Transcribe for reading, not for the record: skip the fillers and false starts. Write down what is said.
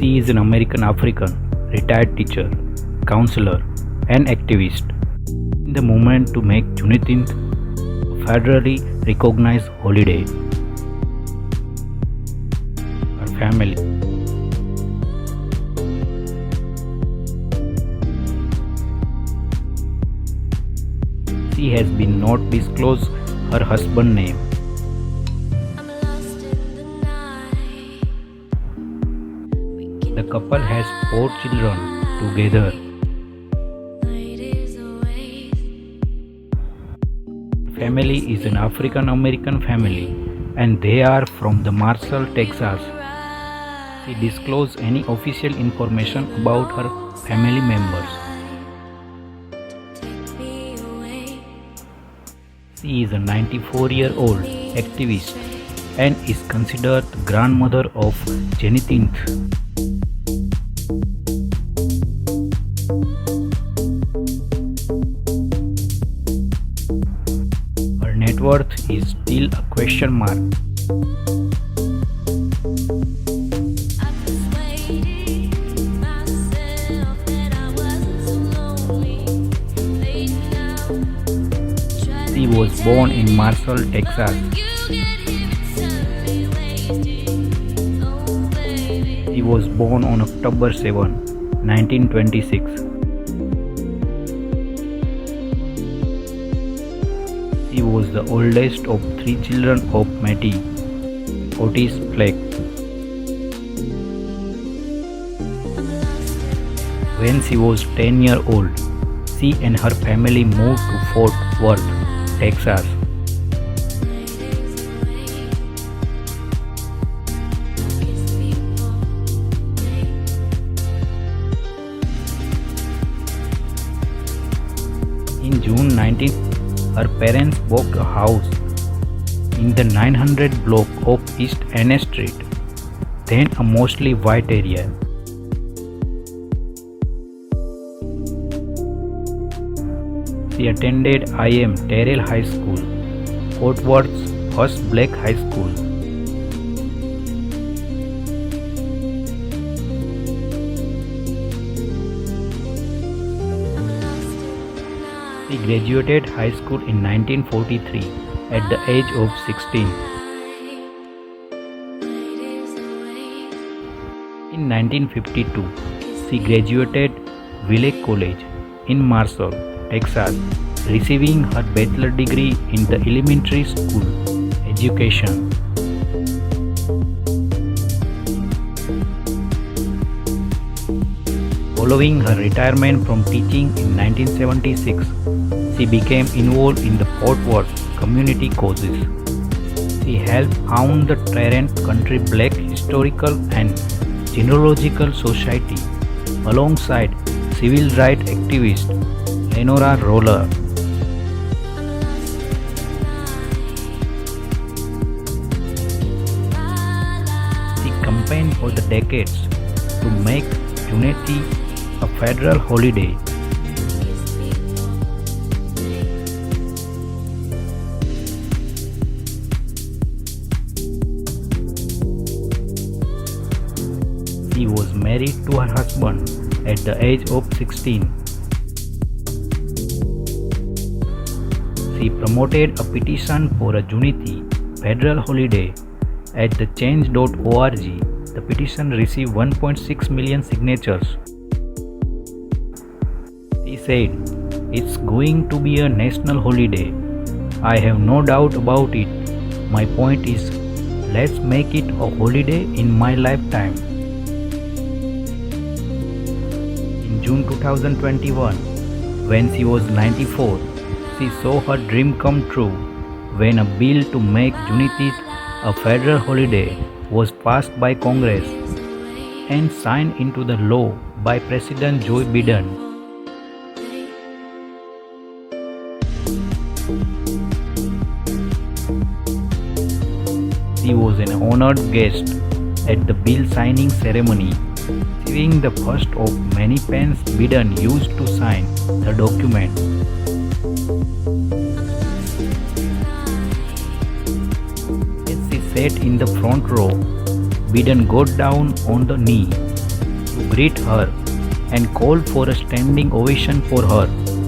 She is an American African, retired teacher, counselor, and activist in the movement to make Juneteenth a federally recognized holiday. Her family. She has been not disclosed her husband's name. The couple has 4 children together. Family is an African American family and they are from the Marshall, Texas. She disclosed any official information about her family members. She is a 94-year-old activist and is considered the grandmother of Juneteenth. Her net worth is still a question mark. She was born in Marshall, Texas. She was born on October 7, 1926. She was the oldest of 3 children of Mattie Otis Fleck. When she was 10 years old, she and her family moved to Fort Worth, Texas. In June 19, her parents bought a house in the 900 block of East Ann Street, then a mostly white area. She attended I.M. Terrell High School, Fort Worth's first black high school. She graduated high school in 1943 at the age of 16. In 1952, she graduated Wiley College in Marshall, Texas, receiving her bachelor degree in the elementary school education. Following her retirement from teaching in 1976, she became involved in the Fort Worth community causes. She helped found the Tarrant Country Black Historical and Genealogical Society alongside civil rights activist Lenora Roller. She campaigned for the decades to make Juneteenth a federal holiday. She was married to her husband at the age of 16. She promoted a petition for a Juneteenth federal holiday at the change.org. The petition received 1.6 million signatures. She said, "It's going to be a national holiday. I have no doubt about it. My point is, let's make it a holiday in my lifetime." In June 2021, when she was 94, she saw her dream come true when a bill to make Juneteenth a federal holiday was passed by Congress and signed into the law by President Joe Biden. She was an honored guest at the bill signing ceremony, receiving the first of many pens Biden used to sign the document. As she sat in the front row, Biden got down on the knee to greet her and called for a standing ovation for her.